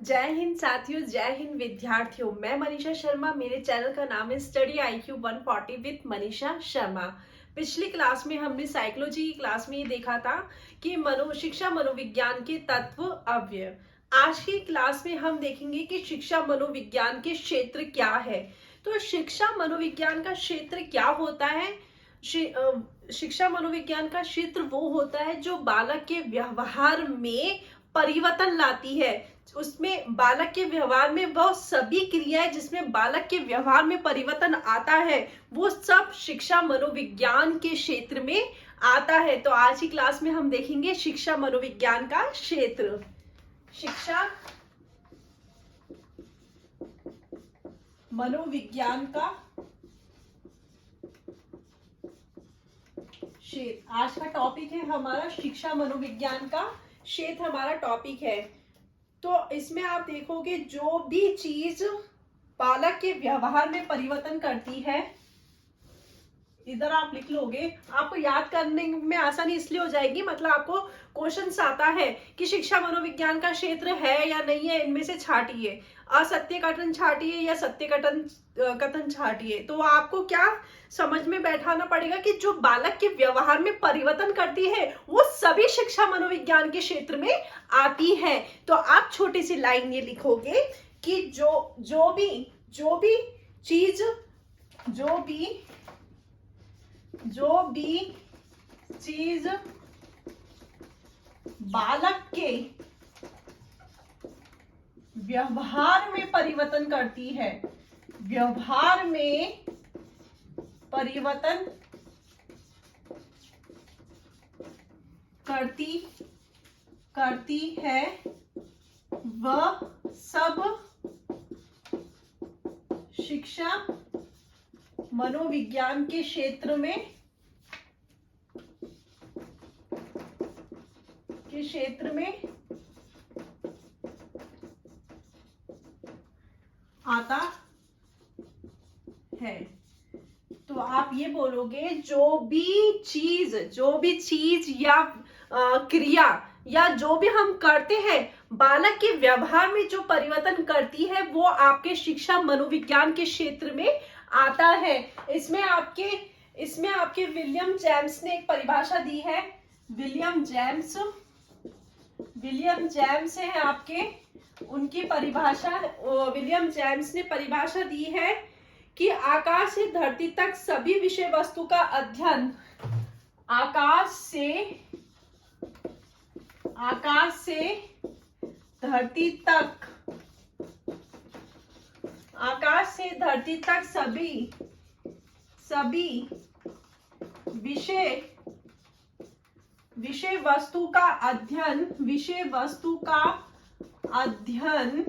जय हिंद साथियों, जय हिंद विद्यार्थियों। मैं मनीषा शर्मा। मेरे चैनल का नाम है study IQ 140 with Manisha Sharma. पिछली क्लास में हमने साइकोलॉजी की क्लास में ये देखा था कि शिक्षा मनोविज्ञान के तत्व अवयव। आज की क्लास में हम देखेंगे कि शिक्षा मनोविज्ञान के क्षेत्र क्या है। तो शिक्षा मनोविज्ञान का क्षेत्र क्या होता है? शिक्षा मनोविज्ञान का क्षेत्र वो होता है जो बालक के व्यवहार में परिवर्तन लाती है। उसमें बालक के व्यवहार में वह सभी क्रियाएं जिसमें बालक के व्यवहार में परिवर्तन आता है, वो सब शिक्षा मनोविज्ञान के क्षेत्र में आता है। तो आज की क्लास में हम देखेंगे शिक्षा मनोविज्ञान का क्षेत्र। शिक्षा मनोविज्ञान का क्षेत्र आज का टॉपिक है हमारा। शिक्षा मनोविज्ञान का क्षेत्र हमारा टॉपिक है। तो इसमें आप देखोगे जो भी चीज बालक के व्यवहार में परिवर्तन करती है, इधर आप लिख लोगे, आपको याद करने में आसानी इसलिए हो जाएगी, मतलब आपको क्वेश्चंस आता है कि शिक्षा मनोविज्ञान का क्षेत्र है या नहीं है, इनमें से छाटिए, असत्य कथन छाटिए या सत्य कथन छाटिए। तो आपको क्या समझ में बैठाना पड़ेगा कि जो बालक के व्यवहार में परिवर्तन करती है वो सभी शिक्षा मनोविज्ञान के क्षेत्र में आती है। तो आप छोटी सी लाइन ये लिखोगे कि जो भी चीज बालक के व्यवहार में परिवर्तन करती है, व्यवहार में परिवर्तन करती है, वह सब शिक्षा मनोविज्ञान के क्षेत्र में आता है। तो आप ये बोलोगे जो भी चीज या क्रिया या जो भी हम करते हैं बालक के व्यवहार में जो परिवर्तन करती है, वो आपके शिक्षा मनोविज्ञान के क्षेत्र में आता है। इसमें आपके विलियम जेम्स ने एक परिभाषा दी है। विलियम जेम्स है आपके, उनकी परिभाषा, विलियम जेम्स ने परिभाषा दी है कि आकाश से धरती तक सभी विषय वस्तु का अध्ययन, आकाश से धरती तक सभी विषय वस्तु का अध्ययन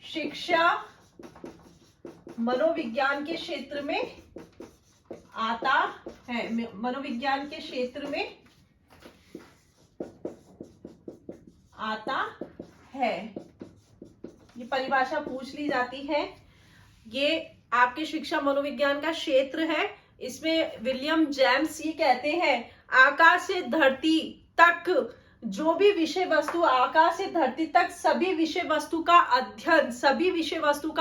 शिक्षा मनोविज्ञान के क्षेत्र में आता है। मनोविज्ञान के क्षेत्र में आता है। ये परिभाषा पूछ ली जाती है। ये आपके शिक्षा मनोविज्ञान का क्षेत्र है। इसमें विलियम जेम्स ये कहते हैं आकाश से धरती तक जो भी विषय वस्तु, आकाश से धरती तक सभी विषय वस्तु का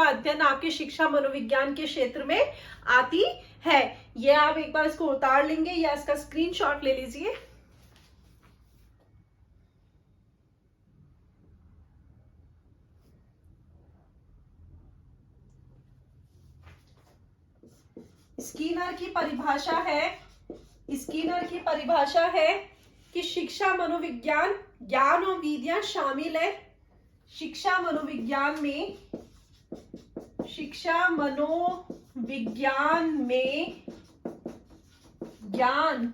अध्ययन आपके शिक्षा मनोविज्ञान के क्षेत्र में आती है। ये आप एक बार इसको उतार लेंगे या इसका स्क्रीनशॉट ले लीजिए। स्कीनर की परिभाषा है कि शिक्षा मनोविज्ञान ज्ञान और विधियां शामिल है। शिक्षा मनोविज्ञान में ज्ञान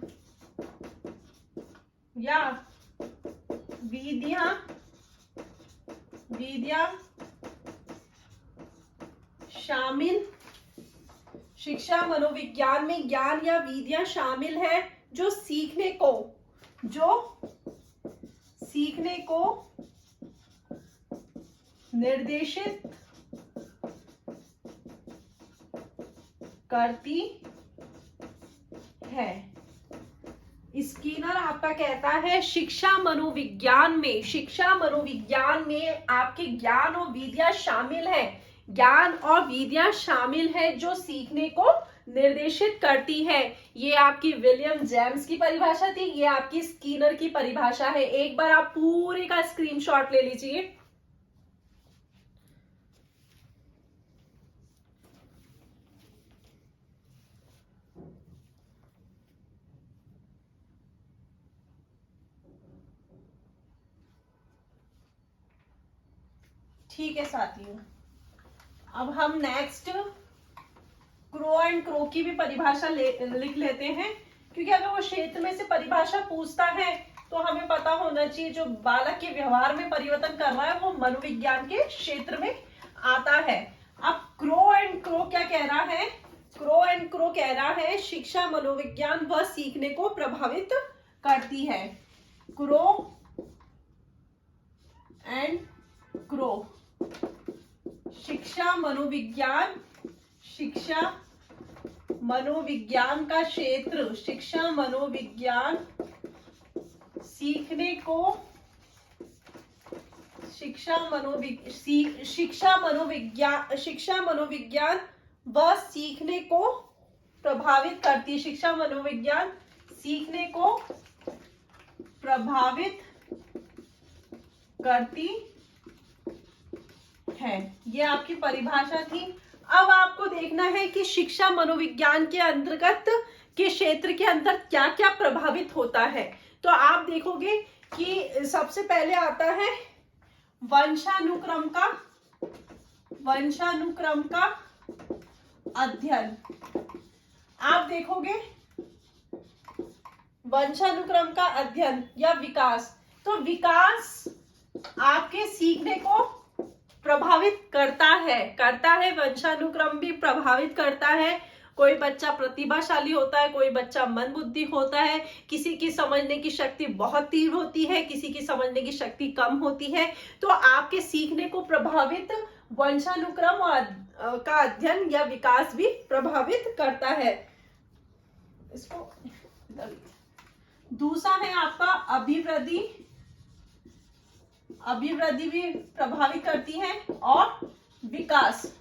या विधियां शामिल, शिक्षा मनोविज्ञान में ज्ञान या विधियां शामिल है जो सीखने को निर्देशित करती है। स्किनर आपका कहता है शिक्षा मनोविज्ञान में आपके ज्ञान और विधियां शामिल है, ज्ञान और विधियां शामिल है जो सीखने को निर्देशित करती है। ये आपकी विलियम जेम्स की परिभाषा थी, ये आपकी स्किनर की परिभाषा है। एक बार आप पूरे का स्क्रीनशॉट ले लीजिए। ठीक है साथियों, अब हम नेक्स्ट क्रो एंड क्रो की भी परिभाषा लिख लेते हैं, क्योंकि अगर वो क्षेत्र में से परिभाषा पूछता है तो हमें पता होना चाहिए जो बालक के व्यवहार में परिवर्तन कर रहा है वो मनोविज्ञान के क्षेत्र में आता है। अब क्रो एंड क्रो क्या कह रहा है? क्रो एंड क्रो कह रहा है शिक्षा मनोविज्ञान व सीखने को प्रभावित करती है। क्रो एंड क्रो, शिक्षा मनोविज्ञान का क्षेत्र, शिक्षा मनोविज्ञान सीखने को, शिक्षा मनोविज्ञान व सीखने को प्रभावित करती है। शिक्षा मनोविज्ञान सीखने को प्रभावित करती है। ये आपकी परिभाषा थी। अब आपको देखना है कि शिक्षा मनोविज्ञान के अंतर्गत के क्षेत्र के अंदर क्या क्या प्रभावित होता है। तो आप देखोगे कि सबसे पहले आता है वंशानुक्रम का अध्ययन। आप देखोगे वंशानुक्रम का अध्ययन या विकास, तो विकास आपके सीखने को प्रभावित करता है, वंशानुक्रम भी प्रभावित करता है। कोई बच्चा प्रतिभाशाली होता है, कोई बच्चा मंदबुद्धि होता है, किसी की समझने की शक्ति बहुत तीव्र होती है, किसी की समझने की शक्ति कम होती है। तो आपके सीखने को प्रभावित वंशानुक्रम का अध्ययन या विकास भी प्रभावित करता है। इसको दूसरा है आपका अभिवृद्धि भी प्रभावित करती है और विकास।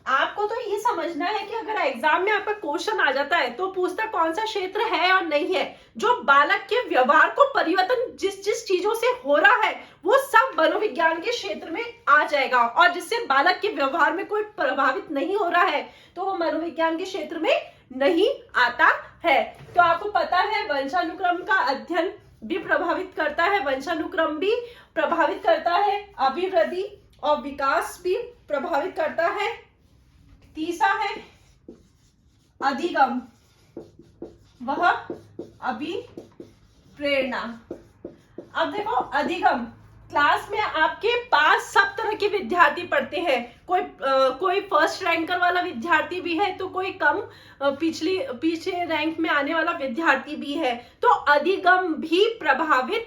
आपको तो ये समझना है कि अगर एग्जाम में आपका क्वेश्चन आ जाता है तो पूछता कौन सा क्षेत्र है और नहीं है, जो बालक के व्यवहार को परिवर्तन जिस चीजों से हो रहा है वो सब मनोविज्ञान के क्षेत्र में आ जाएगा, और जिससे बालक के व्यवहार में कोई प्रभावित नहीं हो रहा है तो वो मनोविज्ञान के क्षेत्र में नहीं आता है। तो आपको पता है वंशानुक्रम का अध्ययन भी प्रभावित करता है, वंशानुक्रम भी प्रभावित करता है, अभिवृद्धि और विकास भी प्रभावित करता है। तीसरा है अधिगम वह अभिप्रेरणा। अब देखो अलग क्लास में आपके पास सब तरह के विद्यार्थी पढ़ते हैं, कोई फर्स्ट रैंकर वाला विद्यार्थी भी है तो कोई कम पीछे रैंक में आने वाला विद्यार्थी भी है। तो अधिगम भी प्रभावित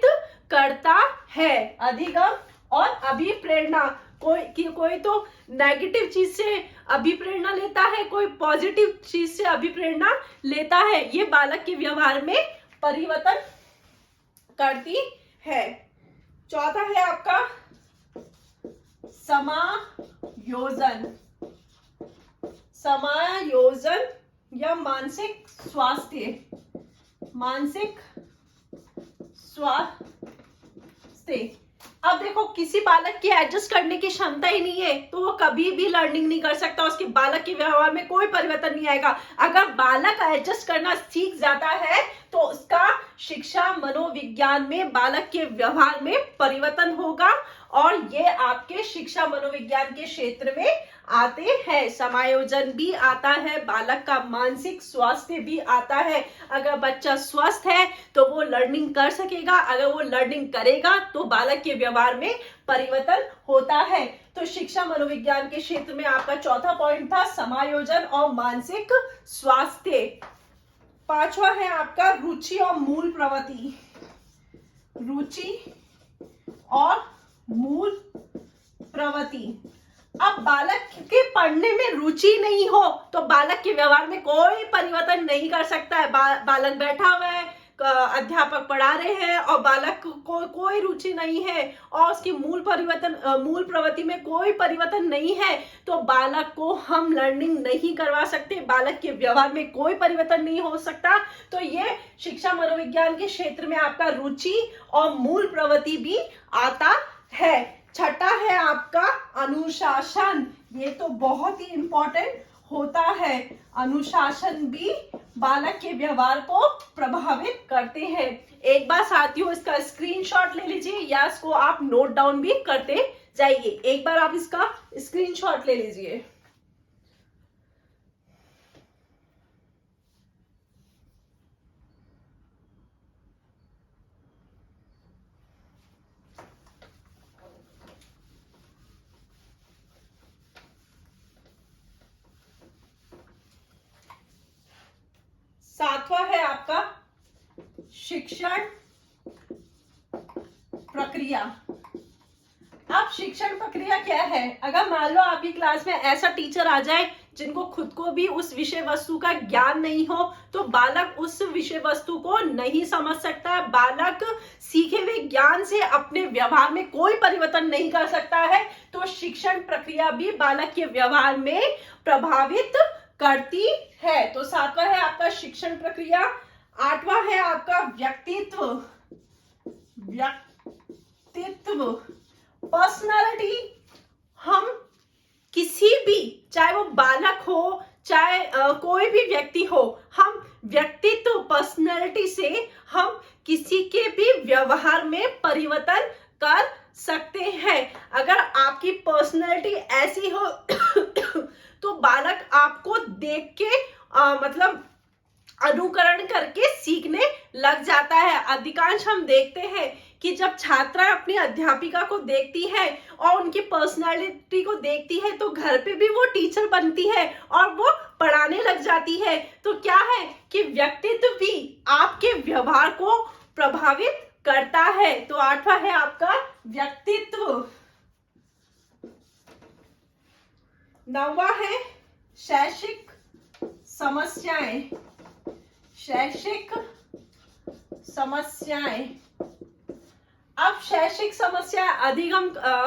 करता है, अधिगम और अभिप्रेरणा। कोई तो नेगेटिव चीज से अभिप्रेरणा लेता है, कोई पॉजिटिव चीज से अभिप्रेरणा लेता है। ये बालक के व्यवहार में परिवर्तन करती है। चौथा है आपका समायोजन या मानसिक स्वास्थ्य। अब देखो किसी बालक की एडजस्ट करने की क्षमता ही नहीं है तो वो कभी भी लर्निंग नहीं कर सकता, उसके बालक के व्यवहार में कोई परिवर्तन नहीं आएगा। अगर बालक एडजस्ट करना सीख जाता है तो उसका शिक्षा मनोविज्ञान में बालक के व्यवहार में परिवर्तन होगा, और ये आपके शिक्षा मनोविज्ञान के क्षेत्र में आते हैं। समायोजन भी आता है, बालक का मानसिक स्वास्थ्य भी आता है। अगर बच्चा स्वस्थ है तो वो लर्निंग कर सकेगा, अगर वो लर्निंग करेगा तो बालक के व्यवहार में परिवर्तन होता है। तो शिक्षा मनोविज्ञान के क्षेत्र में आपका चौथा पॉइंट था समायोजन और मानसिक स्वास्थ्य। पांचवा है आपका रुचि और मूल प्रवृत्ति। रुचि और मूल प्रवृत्ति। अब बालक के पढ़ने में रुचि नहीं हो तो बालक के व्यवहार में कोई परिवर्तन नहीं कर सकता है। बालक बैठा हुआ है, अध्यापक पढ़ा रहे हैं और बालक को कोई रुचि नहीं है और उसकी मूल प्रवृत्ति में कोई परिवर्तन नहीं है, तो बालक को हम लर्निंग नहीं करवा सकते, बालक के व्यवहार में कोई परिवर्तन नहीं हो सकता। तो ये शिक्षा मनोविज्ञान के क्षेत्र में आपका रुचि और मूल प्रवृत्ति भी आता है। छठा है आपका अनुशासन। ये तो बहुत ही इंपॉर्टेंट होता है। अनुशासन भी बालक के व्यवहार को प्रभावित करते हैं। एक बार साथियों इसका स्क्रीनशॉट ले लीजिए या इसको आप नोट डाउन भी करते जाइए। एक बार आप इसका स्क्रीनशॉट ले लीजिए। सातवां है आपका शिक्षण प्रक्रिया। अब शिक्षण प्रक्रिया क्या है? अगर मान लो आपकी क्लास में ऐसा टीचर आ जाए जिनको खुद को भी उस विषय वस्तु का ज्ञान नहीं हो, तो बालक उस विषय वस्तु को नहीं समझ सकता। बालक सीखे हुए ज्ञान से अपने व्यवहार में कोई परिवर्तन नहीं कर सकता है। तो शिक्षण प्रक्रिया भी बालक के व्यवहार में प्रभावित करती है। तो सातवां है आपका शिक्षण प्रक्रिया। आठवां है आपका व्यक्तित्व। पर्सनालिटी। हम किसी भी, चाहे वो बालक हो चाहे कोई भी व्यक्ति हो, हम व्यक्तित्व पर्सनालिटी से हम किसी के भी व्यवहार में परिवर्तन कर सकते हैं। अगर आपकी पर्सनालिटी ऐसी हो तो बालक आपको देख के मतलब अनुकरण करके सीखने लग जाता है। अधिकांश हम देखते हैं कि जब छात्रा अपनी अध्यापिका को देखती है और उनकी पर्सनालिटी को देखती है तो घर पे भी वो टीचर बनती है और वो पढ़ाने लग जाती है। तो क्या है कि व्यक्तित्व भी आपके व्यवहार को प्रभावित करता है। तो आठवां है आपका व्यक्तित्व। नौवां है शैक्षिक समस्याएं। शैक्षिक समस्याएं। अब शैक्षिक समस्या अधिक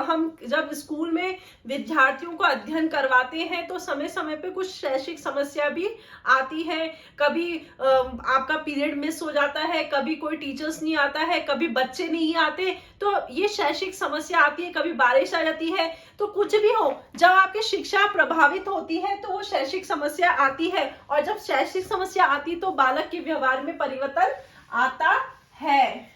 हम जब स्कूल में विद्यार्थियों को अध्ययन करवाते हैं तो समय समय पे कुछ शैक्षिक समस्या भी आती है। कभी आपका पीरियड मिस हो जाता है, कभी कोई टीचर्स नहीं आता है, कभी बच्चे नहीं आते, तो ये शैक्षिक समस्या आती है। कभी बारिश आ जाती है, तो कुछ भी हो, जब आपकी शिक्षा प्रभावित होती है तो वो शैक्षिक समस्या आती है। और जब शैक्षिक समस्या आती तो बालक के व्यवहार में परिवर्तन आता है।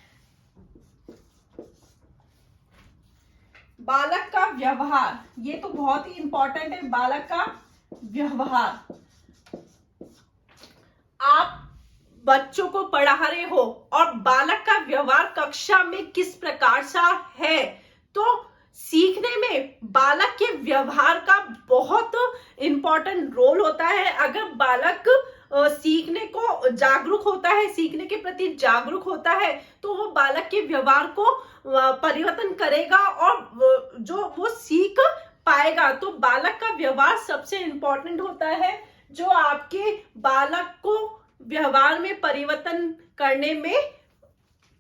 बालक का व्यवहार, ये तो बहुत ही इंपॉर्टेंट है। बालक का व्यवहार, आप बच्चों को पढ़ा रहे हो और बालक का व्यवहार कक्षा में किस प्रकार सा है, तो सीखने में बालक के व्यवहार का बहुत इंपॉर्टेंट रोल होता है। अगर बालक सीखने को जागरूक होता है, सीखने के प्रति जागरूक होता है, तो वो बालक के व्यवहार को परिवर्तन करेगा और जो वो सीख पाएगा। तो बालक का व्यवहार सबसे इंपॉर्टेंट होता है, जो आपके बालक को व्यवहार में परिवर्तन करने में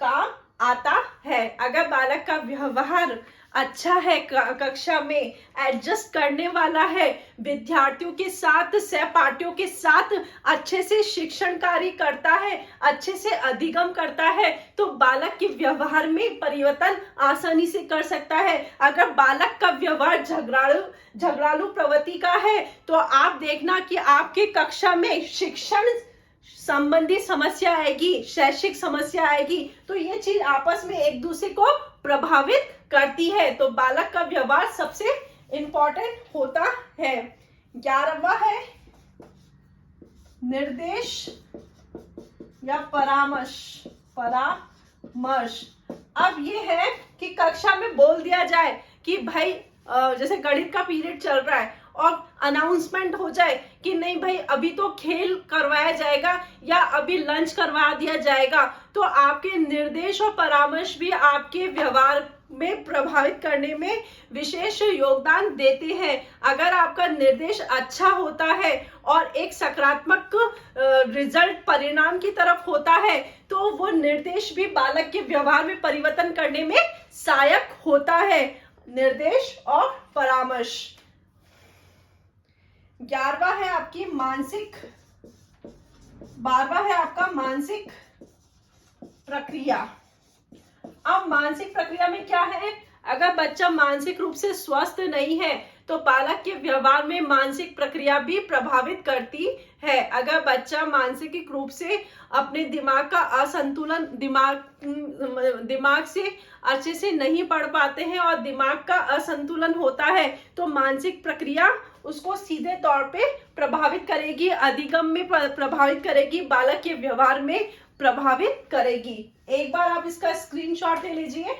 काम आता है। अगर बालक का व्यवहार अच्छा है, कक्षा में एडजस्ट करने वाला है, विद्यार्थियों के साथ, सहपाठियों के साथ अच्छे से शिक्षण कार्य करता है, अच्छे से अधिगम करता है, तो बालक के व्यवहार में परिवर्तन आसानी से कर सकता है। अगर बालक का व्यवहार झगड़ालू प्रवृत्ति का है, तो आप देखना कि आपके कक्षा में शिक्षण संबंधी समस्या आएगी, शैक्षिक समस्या आएगी, तो ये चीज आपस में एक दूसरे को प्रभावित करती है। तो बालक का व्यवहार सबसे इंपॉर्टेंट होता है। 11वां है निर्देश या परामर्श। अब ये है कि कक्षा में बोल दिया जाए कि भाई जैसे गणित का पीरियड चल रहा है और अनाउंसमेंट हो जाए कि नहीं भाई अभी तो खेल करवाया जाएगा या अभी लंच करवा दिया जाएगा, तो आपके निर्देश और परामर्श भी आपके व्यवहार में प्रभावित करने में विशेष योगदान देते हैं। अगर आपका निर्देश अच्छा होता है और एक सकारात्मक रिजल्ट परिणाम की तरफ होता है, तो तो वो निर्देश भी बालक के व्यवहार में परिवर्तन करने में सहायक होता है। निर्देश और परामर्श। 11वां है आपकी मानसिक, 12वां है आपका मानसिक प्रक्रिया। अब मानसिक प्रक्रिया में क्या है, अगर बच्चा मानसिक रूप से स्वस्थ नहीं है तो बालक के व्यवहार में मानसिक प्रक्रिया भी प्रभावित करती है। अगर बच्चा मानसिक रूप से अपने दिमाग का असंतुलन, दिमाग से अच्छे से नहीं पढ़ पाते हैं और दिमाग का असंतुलन होता है तो मानसिक प्रक्रिया उसको सीधे तौर पे प्रभावित करेगी, अधिगम में प्रभावित करेगी, बालक के व्यवहार में प्रभावित करेगी। एक बार आप इसका स्क्रीनशॉट ले लीजिए।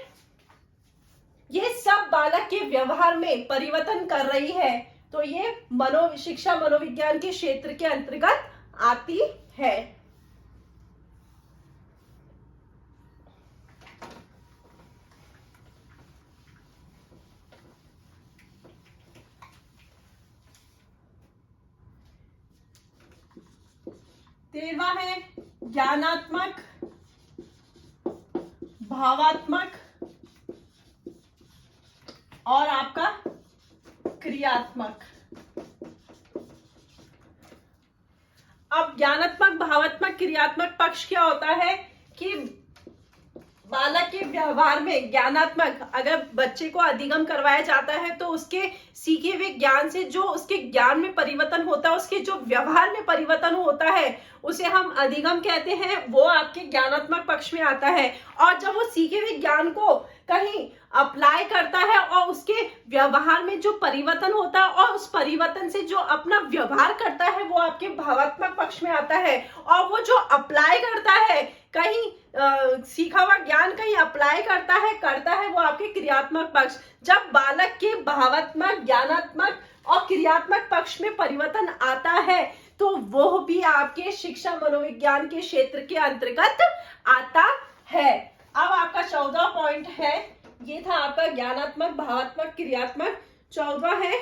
ये सब बालक के व्यवहार में परिवर्तन कर रही है, तो ये शिक्षा मनोविज्ञान के क्षेत्र के अंतर्गत आती है। तेरहवां है ज्ञानात्मक, भावात्मक और आपका क्रियात्मक। अब ज्ञानात्मक, भावात्मक, क्रियात्मक पक्ष क्या होता है कि बालक के व्यवहार में ज्ञानात्मक, अगर बच्चे को अधिगम करवाया जाता है तो उसके सीखे हुए ज्ञान से जो उसके ज्ञान में परिवर्तन होता है, उसके जो व्यवहार में परिवर्तन होता है उसे हम अधिगम कहते हैं, वो आपके ज्ञानात्मक पक्ष में आता है। और जब वो सीखे हुए ज्ञान को कहीं अप्लाई करता है और उसके व्यवहार में जो परिवर्तन होता है और उस परिवर्तन से जो अपना व्यवहार करता है वो आपके भावात्मक पक्ष में आता है। और वो जो अप्लाई करता है, कहीं सीखा हुआ ज्ञान कहीं अप्लाई करता है वो आपके क्रियात्मक पक्ष। जब बालक के भावात्मक, ज्ञानात्मक और क्रियात्मक पक्ष में परिवर्तन आता है तो वो भी आपके शिक्षा मनोविज्ञान के क्षेत्र के अंतर्गत आता है। अब आपका 14वां पॉइंट है, ये था आपका ज्ञानात्मक, भावात्मक, क्रियात्मक। 14वां है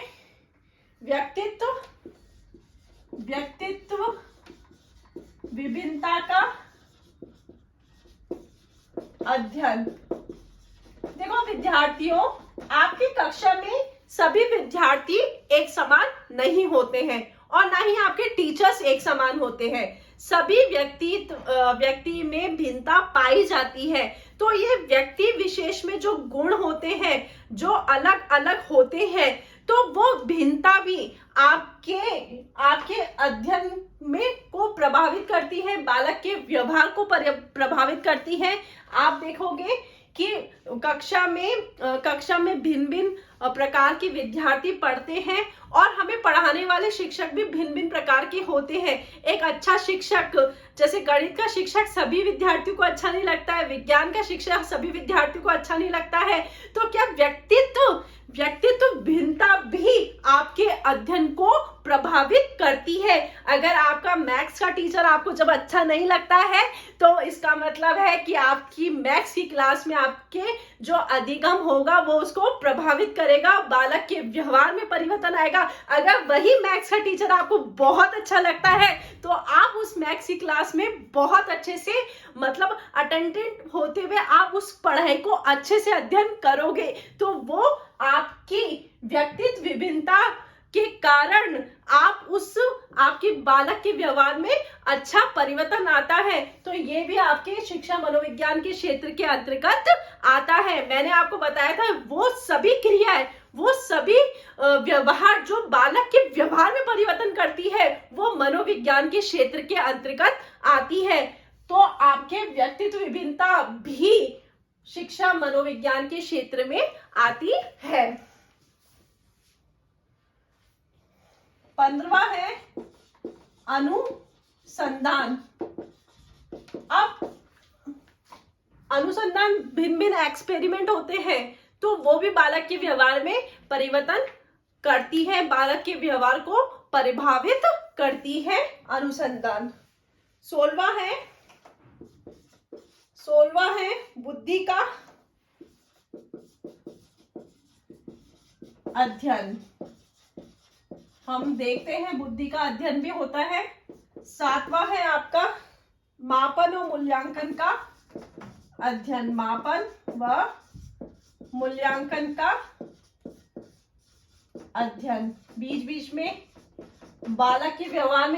व्यक्तित्व विभिन्नता का अध्ययन। देखो विद्यार्थियों, आपकी कक्षा में सभी विद्यार्थी एक समान नहीं होते हैं और ना ही आपके टीचर्स एक समान होते हैं। सभी व्यक्ति में भिन्नता पाई जाती है। तो ये व्यक्ति विशेष में जो गुण होते हैं, जो अलग अलग होते हैं, तो वो भिन्नता भी आपके अध्ययन में को प्रभावित करती है, बालक के व्यवहार को प्रभावित करती है। आप देखोगे कि कक्षा में भिन्न भिन्न प्रकार के विद्यार्थी पढ़ते हैं और हमें पढ़ाने वाले शिक्षक भी भिन्न भिन्न प्रकार के होते हैं। एक अच्छा शिक्षक, जैसे गणित का शिक्षक सभी विद्यार्थियों को अच्छा नहीं लगता है, विज्ञान का शिक्षक सभी विद्यार्थियों को अच्छा नहीं लगता है। तो क्या व्यक्तित्व भिन्नता भी आपके अध्ययन को प्रभावित करती है। अगर आपका मैथ्स का टीचर आपको जब अच्छा नहीं लगता है तो इसका मतलब है कि आपकी मैथ्स की क्लास में आपके जो अधिगम होगा वो उसको प्रभावित करेगा, बालक के व्यवहार में परिवर्तन आएगा। अगर वही मैथ्स का टीचर आपको बहुत अच्छा लगता है तो आप उस मैथ्स की क्लास में बहुत अच्छे से, मतलब अटेंडेंट होते हुए आप उस पढ़ाई को अच्छे से अध्ययन करोगे। तो वो आपकी व्यक्तित्व विभिन्नता के कारण आपके बालक के व्यवहार में अच्छा परिवर्तन आता है। तो ये भी आपके शिक्षा मनोविज्ञान के क्षेत्र के अंतर्गत आता है। मैंने आपको बताया था वो सभी क्रियाएं, वो सभी व्यवहार जो बालक के व्यवहार में परिवर्तन करती है वो मनोविज्ञान के क्षेत्र के अंतर्गत आती है। तो आपके व्यक्तित्व विभिन्नता भी शिक्षा मनोविज्ञान के क्षेत्र में आती है। 15वां है अनुसंधान। अब अनुसंधान भिन्न भिन्न एक्सपेरिमेंट होते हैं तो वो भी बालक के व्यवहार में परिवर्तन करती है, बालक के व्यवहार को प्रभावित करती है अनुसंधान। 16वां है बुद्धि का अध्ययन। हम देखते हैं बुद्धि का अध्ययन भी होता है। 7वां है आपका मापन और मूल्यांकन का अध्ययन, मापन व मूल्यांकन का अध्ययन। बीच बीच में बालक के व्यवहार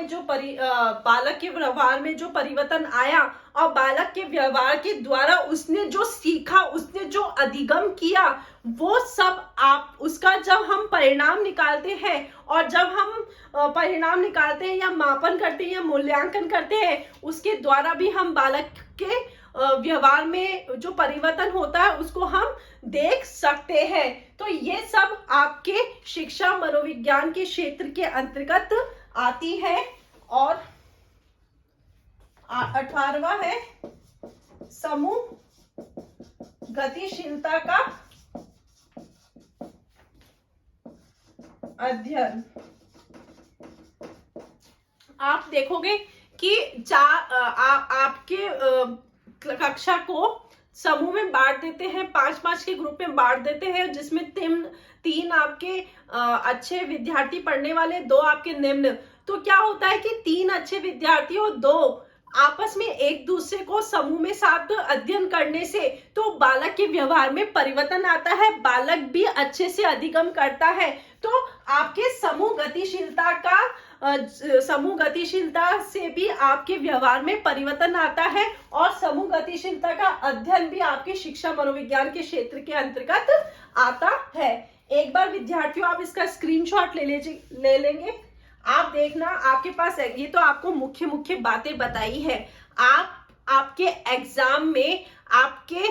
में जो परिवर्तन आया और बालक के व्यवहार के द्वारा उसने जो सीखा, उसने जो अधिगम किया, वो सब आप उसका जब हम परिणाम निकालते हैं और जब हम परिणाम निकालते हैं या मापन करते हैं या मूल्यांकन करते हैं, उसके द्वारा भी हम बालक के व्यवहार में जो परिवर्तन होता है उसको हम देख सकते हैं। तो ये सब आपके शिक्षा मनोविज्ञान के क्षेत्र के अंतर्गत आती है। और 18वां है समूह गतिशीलता का अध्ययन। आप देखोगे कि आपके कक्षा को समूह में बांट देते हैं, 5-5 के ग्रुप में बांट देते हैं, जिसमें तीन आपके अच्छे विद्यार्थी पढ़ने वाले, 2 आपके निम्न। तो क्या होता है कि 3 अच्छे विद्यार्थी और 2 आपस में एक दूसरे को समूह में साथ अध्ययन करने से तो बालक के व्यवहार में परिवर्तन आता है, बालक भी अच्छे से अधिगम करता है। तो आपके समूह गतिशीलता से भी आपके व्यवहार में परिवर्तन आता है और समूह गतिशीलता का अध्ययन भी आपके शिक्षा मनोविज्ञान के क्षेत्र के अंतर्गत आता है। एक बार विद्यार्थियों आप इसका स्क्रीनशॉट ले लेंगे। आप देखना, आपके पास ये तो आपको मुख्य बातें बताई है। आपके एग्जाम में, आपके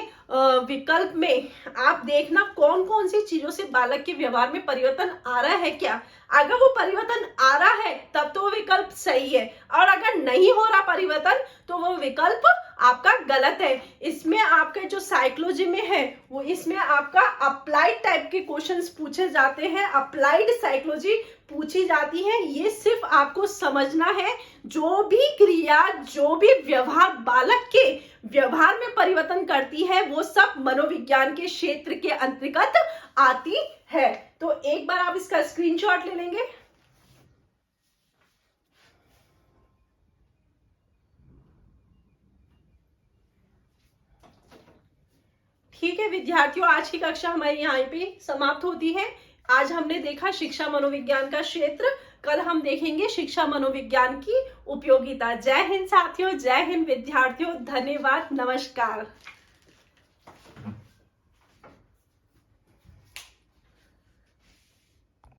विकल्प में आप देखना कौन कौन सी चीजों से बालक के व्यवहार में परिवर्तन आ रहा है क्या। अगर वो परिवर्तन आ रहा है तब तो वो विकल्प सही है, और अगर नहीं हो रहा परिवर्तन तो वो विकल्प आपका गलत है। इसमें आपके जो साइकोलॉजी में है वो इसमें आपका अप्लाइड टाइप के क्वेश्चंस पूछे जाते हैं, अप्लाइड साइकोलॉजी पूछी जाती है। ये सिर्फ आपको समझना है, जो भी क्रिया, जो भी व्यवहार बालक के व्यवहार में परिवर्तन करती है वो सब मनोविज्ञान के क्षेत्र के अंतर्गत आती है। तो एक बार आप इसका स्क्रीनशॉट ले लेंगे। ठीक है विद्यार्थियों, आज की कक्षा हमारी यहाँ पे समाप्त होती है। आज हमने देखा शिक्षा मनोविज्ञान का क्षेत्र, कल हम देखेंगे शिक्षा मनोविज्ञान की उपयोगिता। जय हिंद साथियों, जय हिंद विद्यार्थियों, धन्यवाद, नमस्कार।